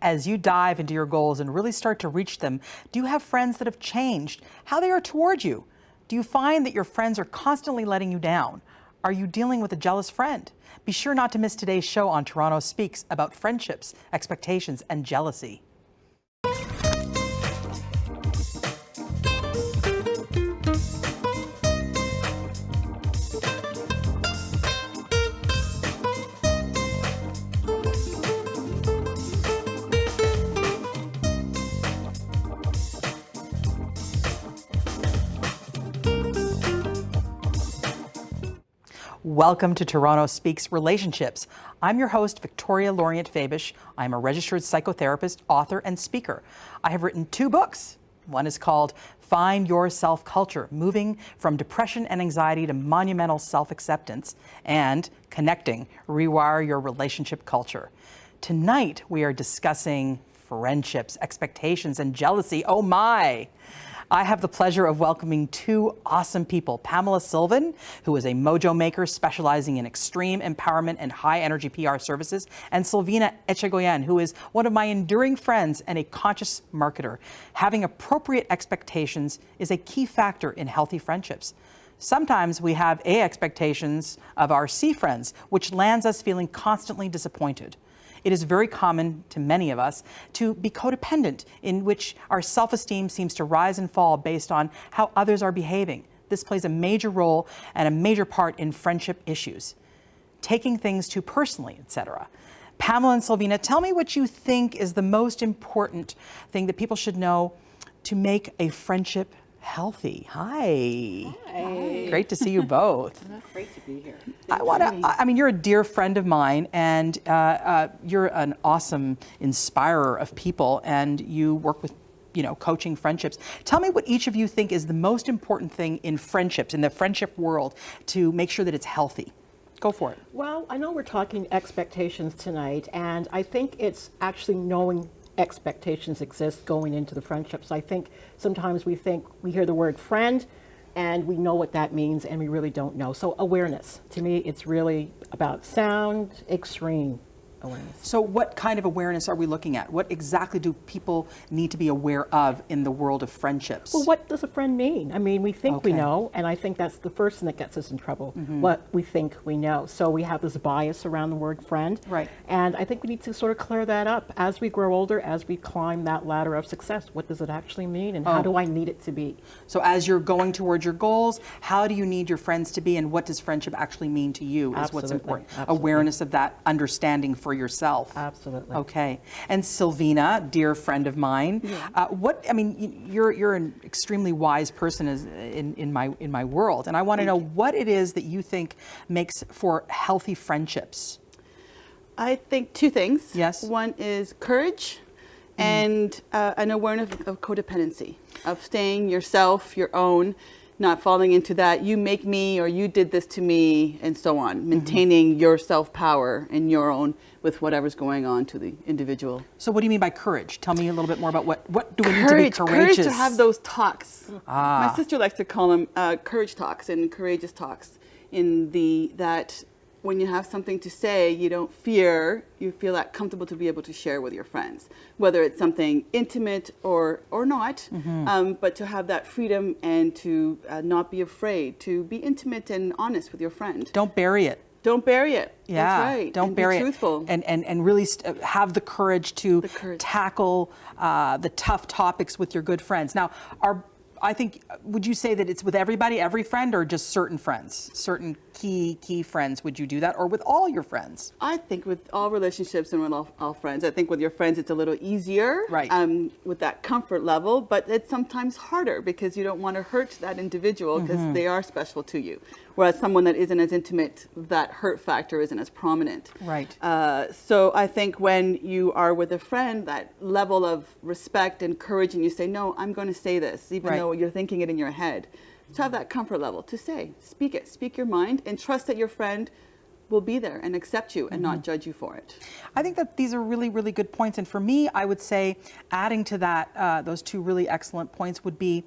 As you dive into your goals and really start to reach them, do you have friends that have changed how they are towards you? Do you find that your friends are constantly letting you down? Are you dealing with a jealous friend? Be sure not to miss today's show on Toronto Speaks about friendships, expectations, and jealousy. Welcome to Toronto Speaks Relationships. I'm your host, Victoria Lorient-Faibish. I'm a registered psychotherapist, author, and speaker. I have written 2 books. One is called Find Your Self-Culture, Moving from Depression and Anxiety to Monumental Self-Acceptance, and Connecting, Rewire Your Relationship Culture. Tonight, we are discussing friendships, expectations, and jealousy. Oh my! I have the pleasure of welcoming 2 awesome people. Pamela Sylvan, who is a Mojo maker specializing in extreme empowerment and high energy PR services, and Sylvina Etchegoyen, who is one of my enduring friends and a conscious marketer. Having appropriate expectations is a key factor in healthy friendships. Sometimes we have A expectations of our C friends, which lands us feeling constantly disappointed. It is very common to many of us to be codependent, in which our self-esteem seems to rise and fall based on how others are behaving. This plays a major role and a major part in friendship issues, taking things too personally, etc. Pamela and Sylvina, tell me what you think is the most important thing that people should know to make a friendship healthy. Hi. Hi. Great to see you both. Great to be here. I mean, you're a dear friend of mine, and you're an awesome inspirer of people, and you work with, coaching friendships. Tell me what each of you think is the most important thing in friendships, in the friendship world, to make sure that it's healthy. Go for it. Well, I know we're talking expectations tonight, and I think it's actually knowing expectations exist going into the friendships. I think sometimes we hear the word friend and we know what that means, and we really don't know. So awareness, to me, it's really about sound, extreme awareness. So what kind of awareness are we looking at? What exactly do people need to be aware of in the world of friendships? Well, what does a friend mean? I mean, we think we know, and I think that's the first thing that gets us in trouble, what we think we know. So we have this bias around the word friend. Right. And I think we need to sort of clear that up as we grow older, as we climb that ladder of success. What does it actually mean, and how do I need it to be? So as you're going towards your goals, how do you need your friends to be, and what does friendship actually mean to you is what's important. Absolutely. Awareness of that understanding for yourself. Absolutely. Okay. And Silvina, dear friend of mine, you're an extremely wise person in my world, and I want to know what it is that you think makes for healthy friendships. I think 2 things. Yes. One is courage and an awareness of codependency, of staying yourself, your own, not falling into that you make me or you did this to me and so on, maintaining your self-power and your own with whatever's going on to the individual. So what do you mean by courage? Tell me a little bit more about what do we need Courage, to be courageous? Courage to have those talks. My sister likes to call them courage talks and courageous talks, in that when you have something to say, you don't fear, you feel that comfortable to be able to share with your friends, whether it's something intimate or not, but to have that freedom and to not be afraid, to be intimate and honest with your friend. Don't bury it. Don't bury it. Yeah, that's right. Don't and bury be truthful. it. And really have the courage to tackle the tough topics with your good friends. Now, would you say that it's with everybody, every friend, or just certain friends, certain key friends? Would you do that, or with all your friends? I think with all relationships and with all friends. I think with your friends it's a little easier, right? With that comfort level, but it's sometimes harder because you don't want to hurt that individual because they are special to you. Whereas someone that isn't as intimate, that hurt factor isn't as prominent. Right. So I think when you are with a friend, that level of respect and courage, and you say, no, I'm going to say this, even though you're thinking it in your head. To have that comfort level to speak your mind, and trust that your friend will be there and accept you and not judge you for it. I think that these are really, really good points. And for me, I would say adding to that, those 2 really excellent points would be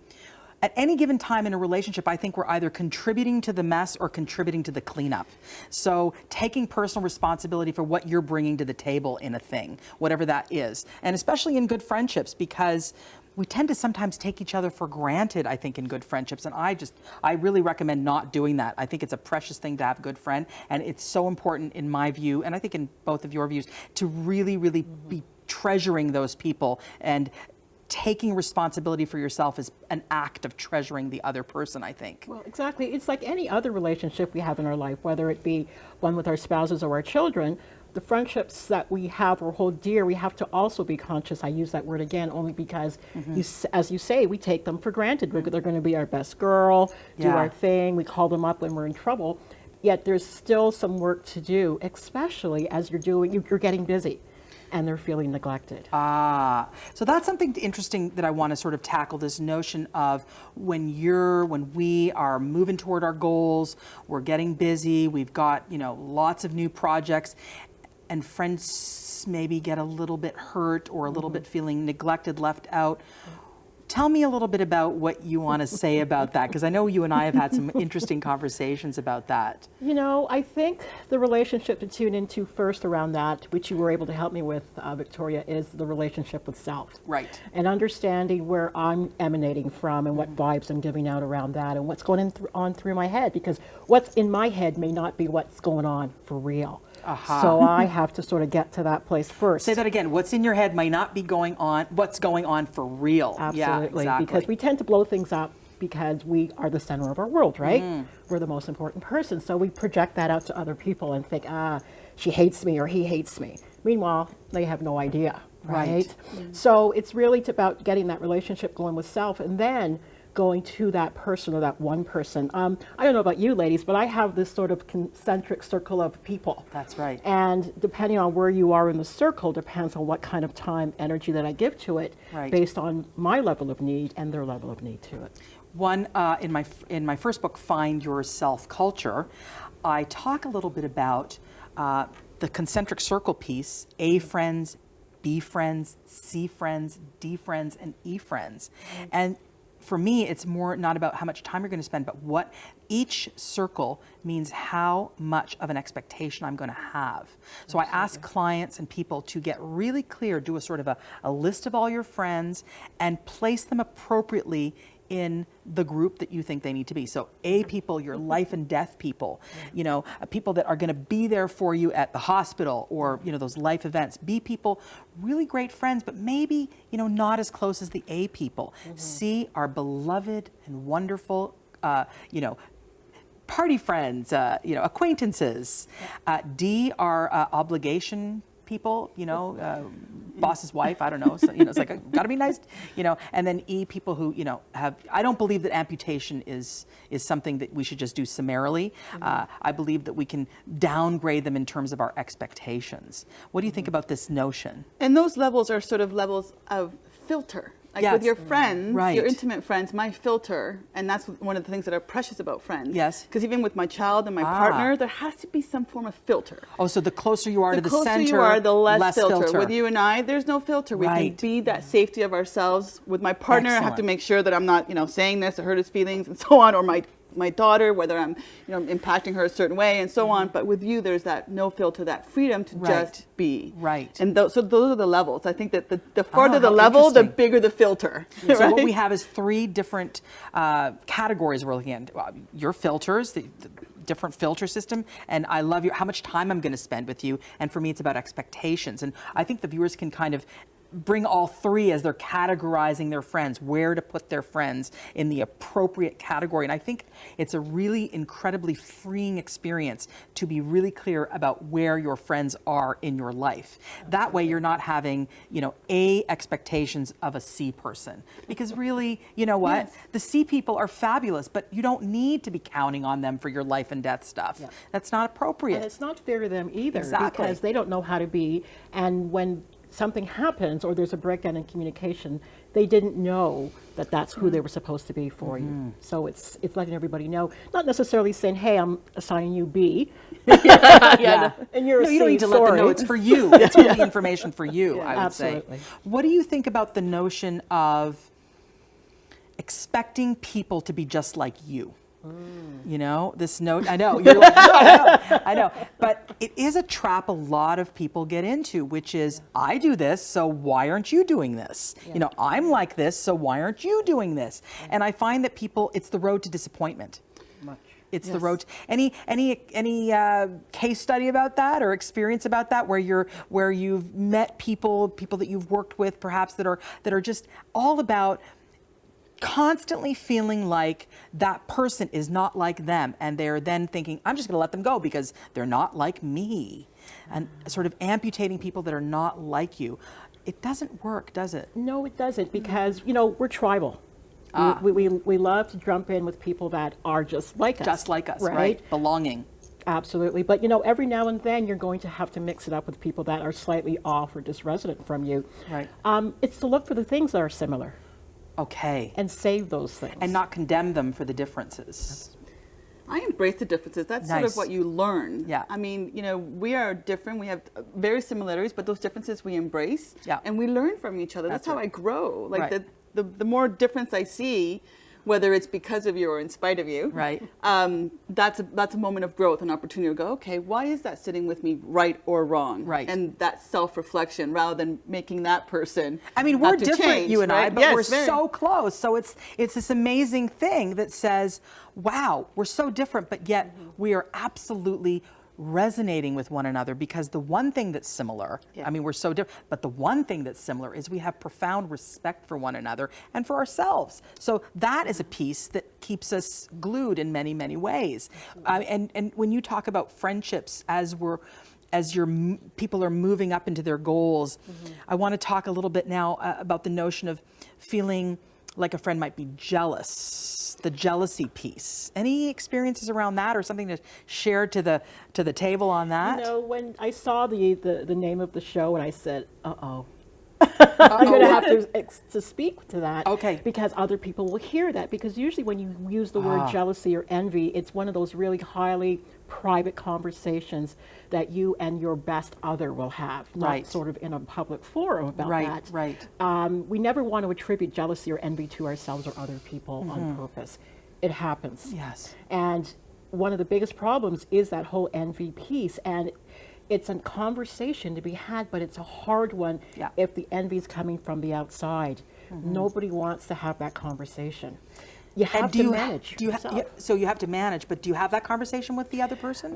at any given time in a relationship, I think we're either contributing to the mess or contributing to the cleanup. So taking personal responsibility for what you're bringing to the table in a thing, whatever that is. And especially in good friendships, because we tend to sometimes take each other for granted, I think, in good friendships. And I really recommend not doing that. I think it's a precious thing to have a good friend. And it's so important in my view, and I think in both of your views, to really, really be treasuring those people, and taking responsibility for yourself is an act of treasuring the other person, I think. Well, exactly. It's like any other relationship we have in our life, whether it be one with our spouses or our children. The friendships that we have or hold dear, we have to also be conscious. I use that word again only because, as you say, we take them for granted. They're going to be our best girl, do our thing. We call them up when we're in trouble. Yet there's still some work to do, especially as you're getting busy and they're feeling neglected. So that's something interesting that I want to sort of tackle, this notion of when we are moving toward our goals, we're getting busy, we've got, lots of new projects, and friends maybe get a little bit hurt or a little bit feeling neglected, left out. Tell me a little bit about what you want to say about that, because I know you and I have had some interesting conversations about that. I think the relationship to tune into first around that, which you were able to help me with, Victoria, is the relationship with self. Right. And understanding where I'm emanating from and what vibes I'm giving out around that and what's going on through my head, because what's in my head may not be what's going on for real. So I have to sort of get to that place first. Say that again. What's in your head might not be going on. What's going on for real? Absolutely. Yeah, exactly. Because we tend to blow things up because we are the center of our world, right? We're the most important person. So we project that out to other people and think, she hates me or he hates me. Meanwhile, they have no idea, right? So it's really about getting that relationship going with self, and then going to that person or that one person. I don't know about you ladies, but I have this sort of concentric circle of people. That's right. And depending on where you are in the circle depends on what kind of time, energy that I give to it, based on my level of need and their level of need to it. One, in my first book, Find Your Self Culture, I talk a little bit about the concentric circle piece: A friends, B friends, C friends, D friends, and E friends. And for me, it's more not about how much time you're going to spend, but what each circle means, how much of an expectation I'm going to have. So I ask clients and people to get really clear, do a sort of a list of all your friends and place them appropriately in the group that you think they need to be. So A people, your life and death people, people that are going to be there for you at the hospital or, those life events. B people, really great friends, but maybe, not as close as the A people. C are beloved and wonderful, party friends, acquaintances. D are obligation people, boss's wife, I don't know, so, it's like, gotta be nice, and then E, people who, I don't believe that amputation is something that we should just do summarily. I believe that we can downgrade them in terms of our expectations. What do you think about this notion? And those levels are sort of levels of filter. Like with your friends, your intimate friends, my filter, and that's one of the things that are precious about friends. Yes. Because even with my child and my partner, there has to be some form of filter. Oh, so the closer you are to the center, the closer you are, the less filter. filter. With you and I, there's no filter. We can be that safety of ourselves. With my partner, I have to make sure that I'm not, saying this to hurt his feelings and so on, or my daughter, whether I'm, impacting her a certain way and so on. But with you, there's that no filter, that freedom to just be. Right. And so those are the levels. I think that the farther the level, the bigger the filter. So what we have is 3 different categories we're looking at. Your filters, the different filter system, and I love how much time I'm going to spend with you. And for me, it's about expectations. And I think the viewers can kind of bring all 3 as they're categorizing their friends, where to put their friends in the appropriate category. And I think it's a really incredibly freeing experience to be really clear about where your friends are in your life. That way you're not having, A expectations of a C person. Because really, you know what? The C people are fabulous, but you don't need to be counting on them for your life and death stuff. That's not appropriate. And it's not fair to them either, Exactly. because they don't know how to be, and when something happens or there's a breakdown in communication, they didn't know that that's who they were supposed to be for you. So it's letting everybody know, not necessarily saying, hey, I'm assigning you B. And you're No, you don't need to let them know it's for you. It's only information for you, I would say. What do you think about the notion of expecting people to be just like you. You know, this note, I know, you're like, I know, but it is a trap a lot of people get into, which is, I do this, so why aren't you doing this? You know, I'm like this, so why aren't you doing this? And I find that people, it's the road to disappointment. It's the road. Any case study about that or experience about that where you've met people that you've worked with perhaps that are just all about constantly feeling like that person is not like them, and they're then thinking, I'm just going to let them go because they're not like me, and sort of amputating people that are not like you. It doesn't work, does it? No, it doesn't, because you know, we're tribal. We love to jump in with people that are just like us. Just like us, right? Belonging. Absolutely. But you know, every now and then you're going to have to mix it up with people that are slightly off or disresonant from you. Right. It's to look for the things that are similar. Okay. And save those things. And not condemn them for the differences. I embrace the differences. That's sort of what you learn. Yeah. I mean, you know, we are different. We have very similarities, but those differences we embrace. Yeah. And we learn from each other. That's how right. I grow. Like Right. the more difference I see, whether it's because of you or in spite of you, Right. That's a moment of growth, an opportunity to go, okay, why is that sitting with me, right or wrong? Right. And that self-reflection, rather than making that person. I mean, we're have to different, change, you and right? I, but Yes, we're very. so close. So it's this amazing thing that says, wow, we're so different, but yet we are absolutely resonating with one another, because the one thing that's similar, I mean, we're so different, but the one thing that's similar is we have profound respect for one another and for ourselves. So that is a piece that keeps us glued in many, many ways. And when you talk about friendships as people are moving up into their goals, I want to talk a little bit now about the notion of feeling like a friend might be jealous, the jealousy piece. Any experiences around that, or something to share to the table on that? You know, when I saw the name of the show, and I said, uh-oh. I'm going to have to speak to that. Okay. Because other people will hear that. Because usually when you use the word jealousy or envy, it's one of those really highly private conversations that you and your best other will have, not sort of in a public forum about that. Right. We never want to attribute jealousy or envy to ourselves or other people on purpose. It happens. Yes. And one of the biggest problems is that whole envy piece. And it's a conversation to be had, but it's a hard one if the envy is coming from the outside. Nobody wants to have that conversation. You have to manage. So you have to manage, but do you have that conversation with the other person?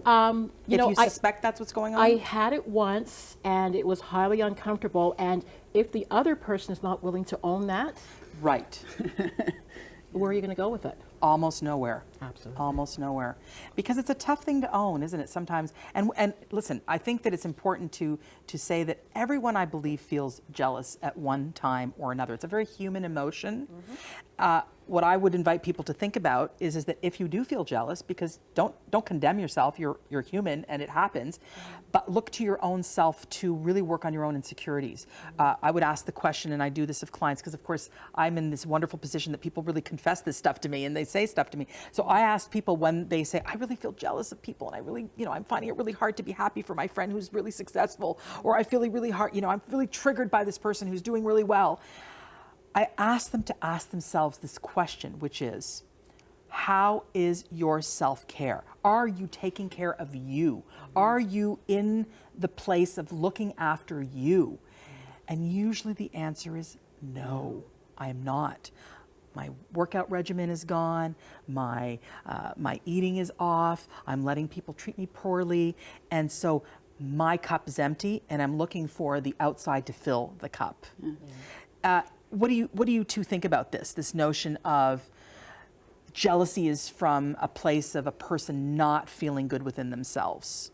You know, you suspect that's what's going on? I had it once, and it was highly uncomfortable. And if the other person is not willing to own that, right. where are you going to go with it? Almost nowhere. Absolutely. Almost nowhere. Because it's a tough thing to own, isn't it, sometimes? And listen, I think that it's important to say that everyone, I believe, feels jealous at one time or another. It's a very human emotion. What I would invite people to think about is that if you do feel jealous, because don't condemn yourself, you're human and it happens, but look to your own self to really work on your own insecurities. I would ask the question, and I do this of clients, because of course I'm in this wonderful position that people really confess this stuff to me and they say stuff to me. So I ask people when they say, I really feel jealous of people, and I really, I'm finding it really hard to be happy for my friend who's really successful, or I feel really hard, I'm really triggered by this person who's doing really well. I ask them to ask themselves this question, which is, how is your self-care? Are you taking care of you? Are you in the place of looking after you? And usually the answer is no, I am not. My workout regimen is gone, my eating is off, I'm letting people treat me poorly, and so my cup is empty and I'm looking for the outside to fill the cup. What do you two think about this notion of jealousy is from a place of a person not feeling good within themselves?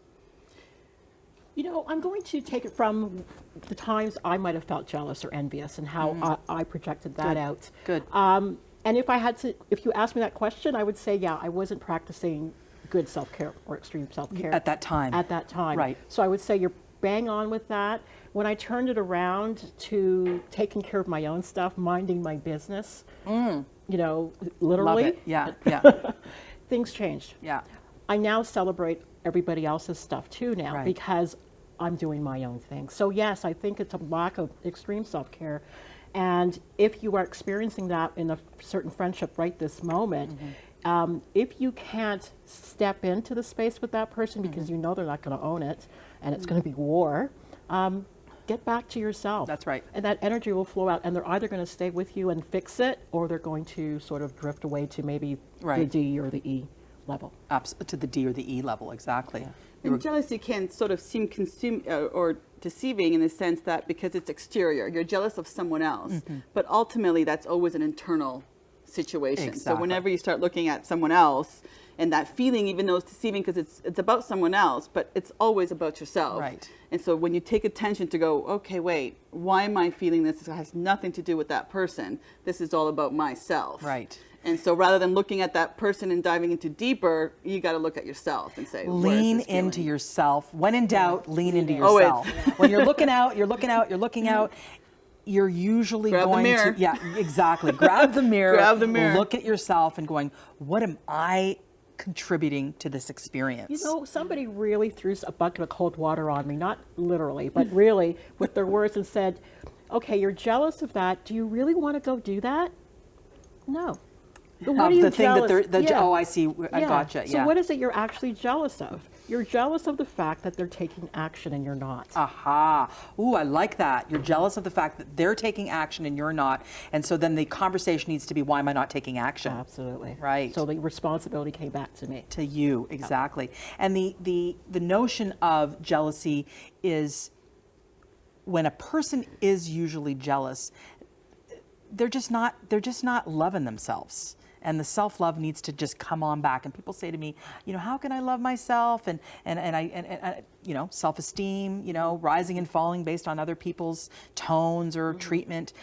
I'm going to take it from the times I might have felt jealous or envious and how I projected that out. Good. And if you asked me that question, I would say, I wasn't practicing good self-care or extreme self-care. At that time. At that time. Right. So I would say you're bang on with that. When I turned it around to taking care of my own stuff, minding my business, literally. Love it. Yeah. Things changed. Yeah. I now celebrate everybody else's stuff too now because I'm doing my own thing. So yes, I think it's a lack of extreme self-care. And if you are experiencing that in a certain friendship right this moment, if you can't step into the space with that person because you know they're not going to own it and it's going to be war, get back to yourself. That's right. And that energy will flow out, and they're either going to stay with you and fix it, or they're going to sort of drift away to maybe the D or the E level. To the D or the E level, exactly. Yeah. And jealousy can sort of seem or deceiving in the sense that because it's exterior, you're jealous of someone else, but ultimately that's always an internal situation. Exactly. So whenever you start looking at someone else, and that feeling, even though it's deceiving because it's about someone else, but it's always about yourself. Right. And so when you take attention to go, okay, wait, why am I feeling this? It has nothing to do with that person. This is all about myself. Right. And so rather than looking at that person and diving into deeper, you got to look at yourself and say, lean into yourself. When in doubt, lean into Always. yourself. When you're looking out, you're usually Grab the going mirror. to, yeah, exactly. Grab the mirror. Grab the mirror. Look at yourself and going, what am I contributing to this experience? You know, somebody really threw a bucket of cold water on me, not literally, but really with their words, and said, okay, you're jealous of that. Do you really want to go do that? No. But what are you the thing jealous? that oh, I see. I gotcha. So what is it you're actually jealous of? You're jealous of the fact that they're taking action and you're not. Aha. Ooh, I like that. You're jealous of the fact that they're taking action and you're not. And so then the conversation needs to be, why am I not taking action? Absolutely. Right. So the responsibility came back to me. To you, exactly. And the notion of jealousy is when a person is usually jealous, they're just not loving themselves. And the self-love needs to just come on back. And people say to me, you know, how can I love myself? And you know, self-esteem, you know, rising and falling based on other people's tones or treatment.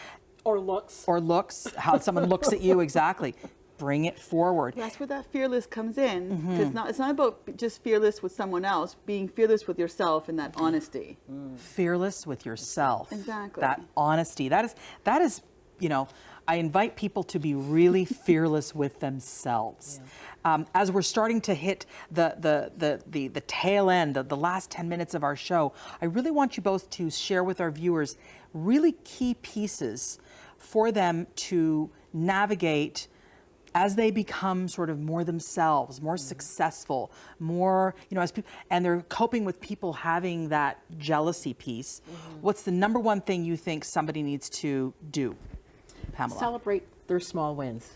Or looks. Or looks, how someone looks at you, exactly. Bring it forward. That's where that fearless comes in. Because it's not about just fearless with someone else, being fearless with yourself and that honesty. Fearless with yourself. Exactly. That honesty. That is, you know, I invite people to be really fearless with themselves. Yeah. As we're starting to hit the tail end, the last 10 minutes of our show, I really want you both to share with our viewers really key pieces for them to navigate as they become sort of more themselves, more successful, more, you know, as people, and they're coping with people having that jealousy piece. What's the number one thing you think somebody needs to do? Pamela. Celebrate their small wins.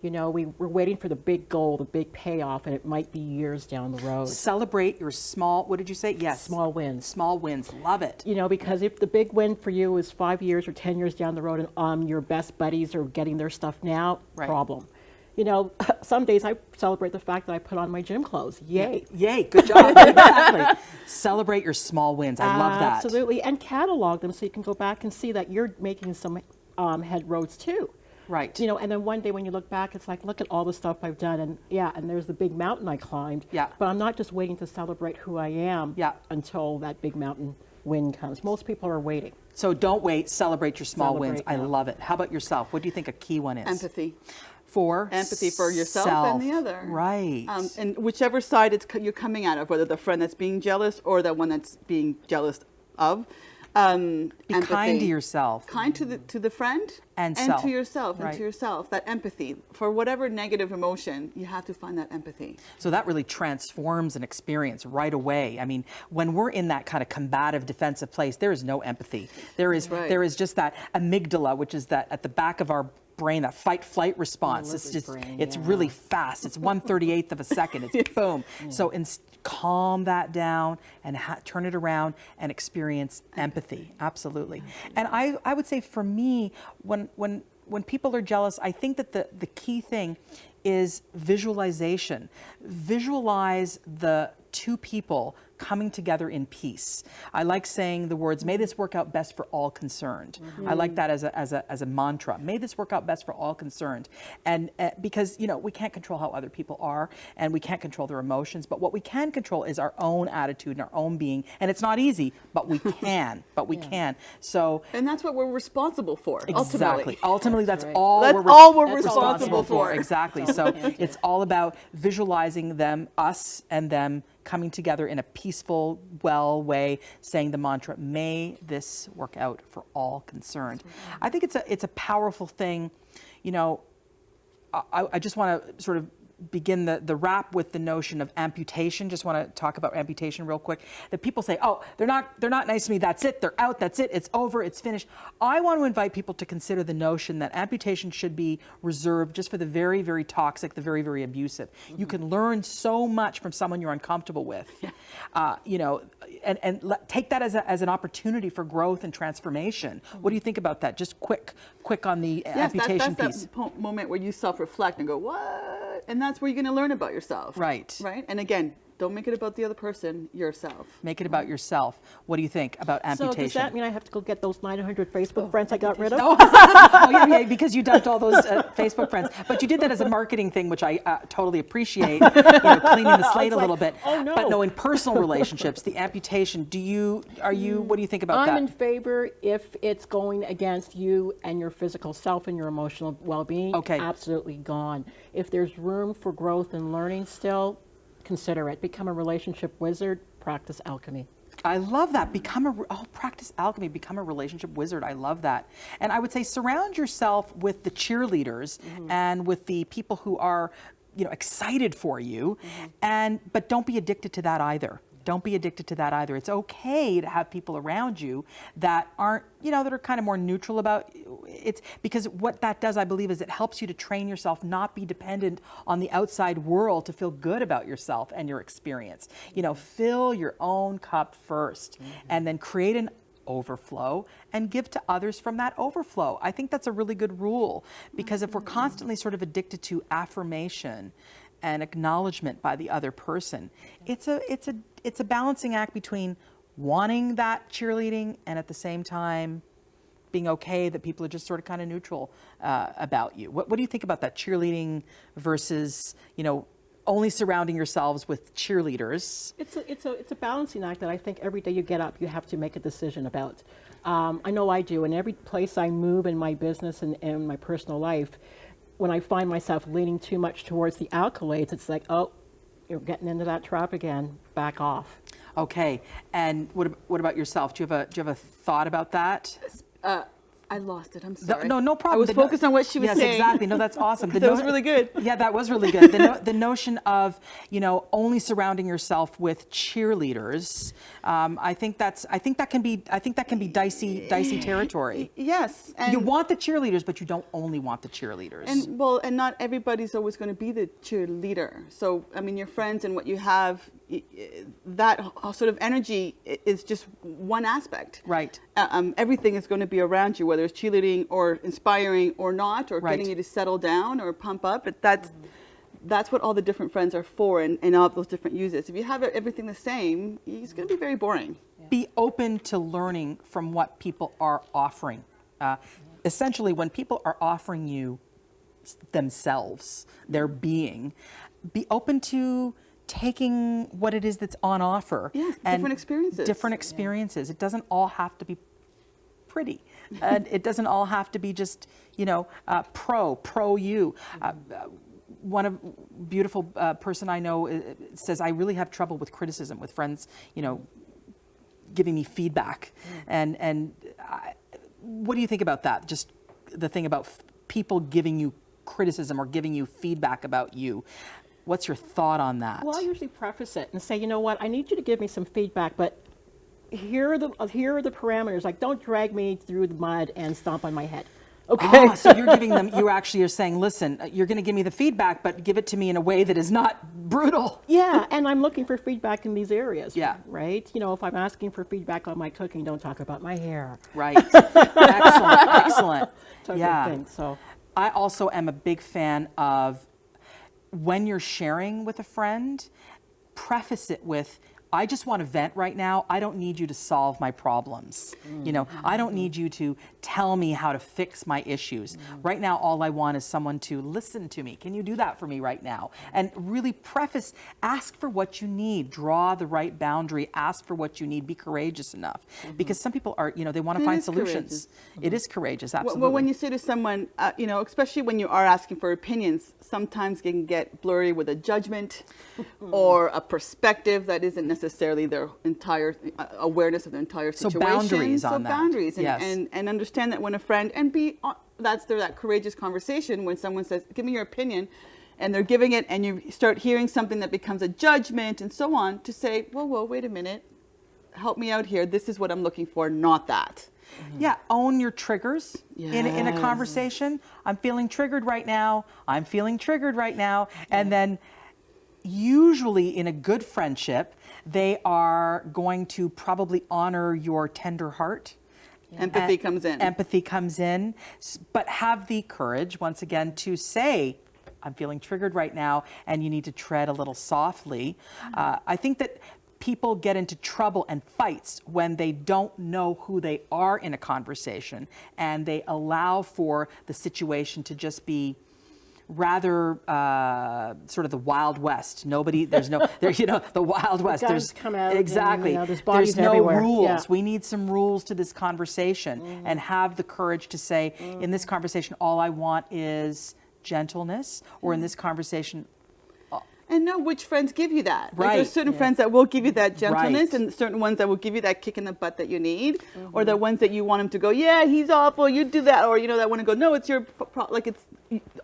You know, we're waiting for the big goal, the big payoff, and it might be years down the road. Celebrate your small, what did you say? Yes. Small wins. Small wins. Love it. You know, because if the big win for you is 5 years or 10 years down the road and your best buddies are getting their stuff now, problem. You know, some days I celebrate the fact that I put on my gym clothes. Yay. Yeah. Yay. Good job. Exactly. Celebrate your small wins. I love that. Absolutely. And catalog them so you can go back and see that you're making some headroads too. Right. You know, and then one day when you look back, it's like, look at all the stuff I've done, and and there's the big mountain I climbed. Yeah. But I'm not just waiting to celebrate who I am until that big mountain win comes. Most people are waiting. So don't wait, celebrate your small wins. I love it. How about yourself? What do you think a key one is? Empathy. Empathy for yourself and the other. Right. And whichever side you're coming out of, whether the friend that's being jealous or the one that's being jealous of. Be empathy. kind to yourself. Kind to the friend and to yourself right. and to yourself. That empathy for whatever negative emotion, you have to find that empathy. So that really transforms an experience right away. I mean, when we're in that kind of combative, defensive place, there is no empathy. There is just that amygdala, which is that at the back of our brain, that fight-flight response. It's just it's really fast. It's 1/38 of a second. It's boom. So calm that down and turn it around and experience empathy. Absolutely. And I would say for me, when people are jealous, I think that the key thing is visualization. Visualize the two people coming together in peace. I like saying the words, may this work out best for all concerned. I like that as a mantra. May this work out best for all concerned. And because, you know, we can't control how other people are and we can't control their emotions, but what we can control is our own attitude and our own being. And it's not easy, but we can, can. So. And that's what we're responsible for, exactly. Ultimately, that's right. all we're responsible for. Exactly. So it's all about visualizing them, us and them, coming together in a peaceful, well way, saying the mantra, may this work out for all concerned. I think it's a powerful thing. You know, I just want to sort of begin the wrap with the notion of amputation. Just want to talk about amputation real quick. That people say, oh, they're not nice to me. That's it. They're out. That's it. It's over. It's finished. I want to invite people to consider the notion that amputation should be reserved just for the very, very toxic, the very, very abusive. You can learn so much from someone you're uncomfortable with. You know, and take that as an opportunity for growth and transformation. What do you think about that? Just quick on the amputation piece. That's that moment where you self-reflect and go, what? And that's where you're going to learn about yourself. Right. Right. And again, don't make it about the other person, yourself. Make it about yourself. What do you think about amputation? So does that mean I have to go get those 900 Facebook friends I got rid of? Oh, yeah, because you dumped all those Facebook friends. But you did that as a marketing thing, which I totally appreciate, you know, cleaning the slate a little bit. Oh, no. But no, in personal relationships, the amputation, what do you think about that? I'm in favor if it's going against you and your physical self and your emotional well-being. Okay. Absolutely gone. If there's room for growth and learning still, consider it. Become a relationship wizard, practice alchemy. I love that. Practice alchemy, become a relationship wizard. I love that. And I would say surround yourself with the cheerleaders and with the people who are, you know, excited for you. But don't be addicted to that either. Don't be addicted to that either. It's okay to have people around you that aren't, you know, that are kind of more neutral about it. Because what that does, I believe, is it helps you to train yourself, not be dependent on the outside world to feel good about yourself and your experience. You know, fill your own cup first and then create an overflow and give to others from that overflow. I think that's a really good rule, because if we're constantly sort of addicted to affirmation and acknowledgement by the other person, it's a balancing act between wanting that cheerleading and at the same time being okay that people are just sort of kind of neutral about you. What do you think about that cheerleading versus, you know, only surrounding yourselves with cheerleaders? It's a balancing act that I think every day you get up, you have to make a decision about. I know I do. In every place I move in my business and in my personal life, when I find myself leaning too much towards the accolades, it's like, oh, you're getting into that trap again. Back off. Okay. And what about yourself? Do you have a thought about that? I lost it. I'm sorry. No problem. I was focused on what she was saying. Yes, exactly. No, that's awesome. That was really good. Yeah, that was really good. The notion of, you know, only surrounding yourself with cheerleaders. I think that can be dicey territory. Yes. And you want the cheerleaders, but you don't only want the cheerleaders. And not everybody's always going to be the cheerleader. So I mean, your friends and what you have, that sort of energy is just one aspect. Right. Everything is going to be around you, whether it's cheerleading or inspiring or not, or getting you to settle down or pump up. But that's what all the different friends are for, and all those different uses. If you have everything the same, it's going to be very boring. Be open to learning from what people are offering. Essentially, when people are offering you themselves, their being, be open to taking what it is that's on offer. Yes, and different experiences. Different experiences. It doesn't all have to be pretty. And it doesn't all have to be just, you know, pro you. One of beautiful person I know says, I really have trouble with criticism, with friends, you know, giving me feedback. And what do you think about that? Just the thing about people giving you criticism or giving you feedback about you. What's your thought on that? Well, I usually preface it and say, you know what, I need you to give me some feedback, but here are the parameters. Like, don't drag me through the mud and stomp on my head. Okay. So you're giving them, you actually are saying, listen, you're going to give me the feedback, but give it to me in a way that is not brutal. Yeah, and I'm looking for feedback in these areas. Yeah. Right? You know, if I'm asking for feedback on my cooking, don't talk about my hair. Right. Excellent. Yeah. Thing, so I also am a big fan of, when you're sharing with a friend, preface it with, I just want to vent right now. I don't need you to solve my problems. You know, I don't need you to tell me how to fix my issues. Right now, all I want is someone to listen to me. Can you do that for me right now? And really preface, ask for what you need, draw the right boundary, ask for what you need, be courageous enough. Because some people are, you know, they want to find solutions. It is courageous, absolutely. Well, when you say to someone, you know, especially when you are asking for opinions, sometimes it can get blurry with a judgment or a perspective that isn't necessarily necessarily their entire awareness of the entire So situation. boundaries on that. Boundaries, and, Yes. and understand that when a friend, and be, that's that courageous conversation when someone says, give me your opinion, and they're giving it, and you start hearing something that becomes a judgment and so on, to say, whoa, wait a minute, help me out here. This is what I'm looking for, not that. Yeah, own your triggers in a Yes. conversation. I'm feeling triggered right now. I'm feeling triggered right now. And then usually in a good friendship, they are going to probably honor your tender heart. Empathy comes in. Empathy comes in, but have the courage, once again, to say, I'm feeling triggered right now, and you need to tread a little softly. I think that people get into trouble and fights when they don't know who they are in a conversation, and they allow for the situation to just be rather sort of the Wild West. There's no, the Wild West. guns There's come out and, exactly. there's bodies no everywhere. rules. Yeah. We need some rules to this conversation, and have the courage to say, in this conversation, all I want is gentleness, or in this conversation, And know which friends give you that. Like, Right. there's certain friends that will give you that gentleness, Right. and certain ones that will give you that kick in the butt that you need, or the ones that you want them to go, yeah, he's awful, you do that, or that want to go, no, it's your like, it's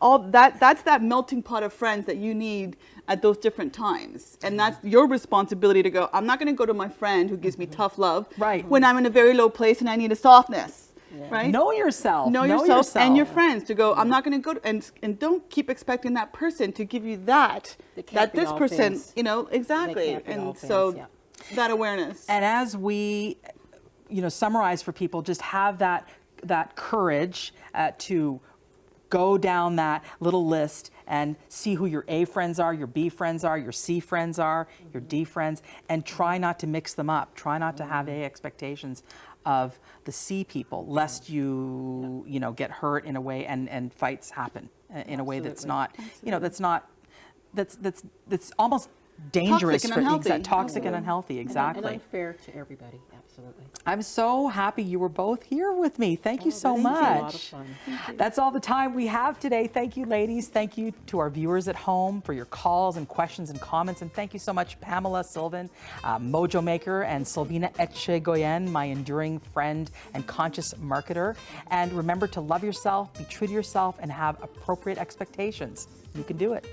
all that. That's that melting pot of friends that you need at those different times, and that's your responsibility to go. I'm not going to go to my friend who gives me tough love, Right. when I'm in a very low place and I need a softness. Right? know yourself. Know yourself and your friends, to go, I'm not going to go and don't keep expecting that person to give you that They can't that be this all person, things. exactly. They can't be all And things, so yeah. that awareness. And as we, summarize for people, just have that courage to go down that little list and see who your A friends are, your B friends are, your C friends are, your D friends, and try not to mix them up. Try not to have A expectations of the C people, lest you, get hurt in a way, and fights happen in a way that's not, that's almost dangerous Toxic and unhealthy. toxic and unhealthy. Exactly. And unfair to everybody, absolutely. I'm so happy you were both here with me. Thank you so thank you. much. A lot of fun. That's all the time we have today. Thank you, ladies. Thank you to our viewers at home for your calls and questions and comments. And thank you so much, Pamela, Sylvan, Mojo Maker, and Silvina Etchegoyen, my enduring friend and conscious marketer. And remember to love yourself, be true to yourself, and have appropriate expectations. You can do it.